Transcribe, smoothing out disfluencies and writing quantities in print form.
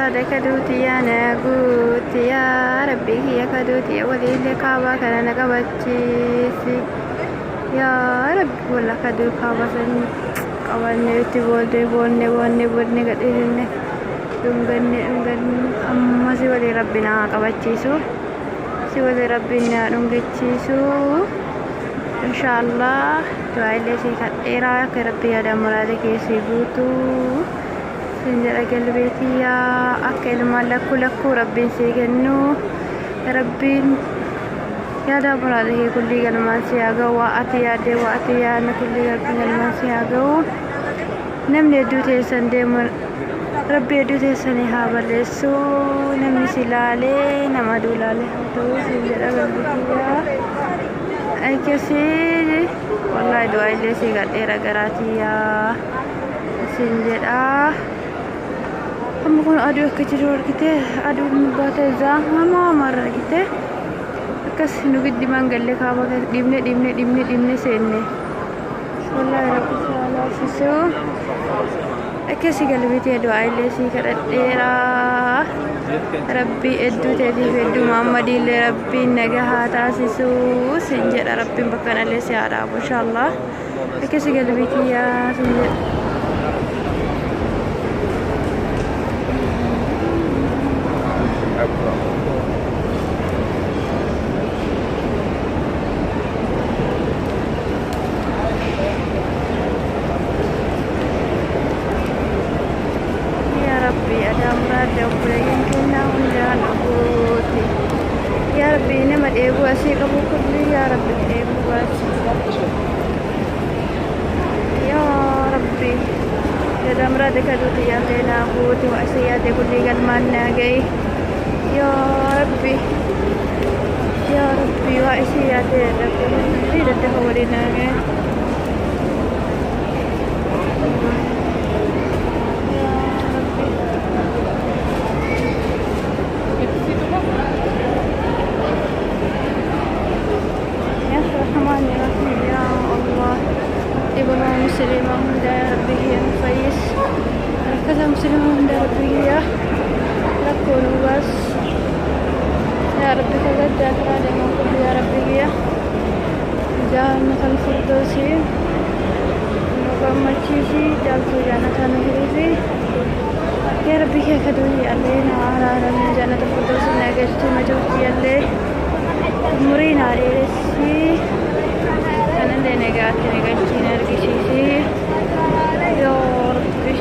هذا كدوتي يا ناقوتي يا ربي هي كدوتي يا ولي اللي كعبة كان نقبتشيسي يا ربي ولا كدو كعبة سن kawanne itti boonne gadhiisne dhunganne amma si walii rabbi naa qabachiisu si walii rabbi naa dhungachiisu inshaallah du'aalee si kadheeraa akka rabbi yaada muraada keessi guutu sin jedha galbeetiyaa akka ilmaan lakkuu rabbiin si kennu rabbiin yaada muraada kee kulli galmaan si haa ga'u waa ati yaadne kulli galmaan si haa ga'u namni hedduu teessan deemu rabbi hedduu teessanii haa balleessu namni si laalee nama aduu laalee haa ta'u sin jedha galbeetiyaa akkasii wallahi du'aalee si gadheera garaatiyaa sin jedha amma kun aduu akka jiru argite aduun baata zaahama mara argite akkas nu giddi mangalle kaaba dhibne seenne wallahi rabbi salaasisu akkasi galbitee du'aalee si kadhadheera rabbi hedduu teetiif hedduu muhammadiillee rabbiin nagahaa taasisu sin jedha rabbiin bakka nallee si haa dhaabu inshaallah akkasi galbitiyaa sin jedha يا ربي نما ديغو اسي قبو كل يا ربي ديغو يا ربي يا مرادك دوتي يا تينا قوتي واسياتي كل قلمان ناقي يا ربي واسياتي ربي لدهوري ناقي مسلمة من يا ربي هي مفيس ركزها مسلمة من ربي هي لكونوا بس يا ربي كذا جاكرا لما كل يا ربي هي جانة الفردوسي نقام تشيشي جالسو جانة نهريزي يا ربي هي كدوي علينا على من جانة الفردوسي ناقشتي مجوتي اللي مرين علي رسي أنا اللي نقاتي نقاشتي نرقشيشي يا ربي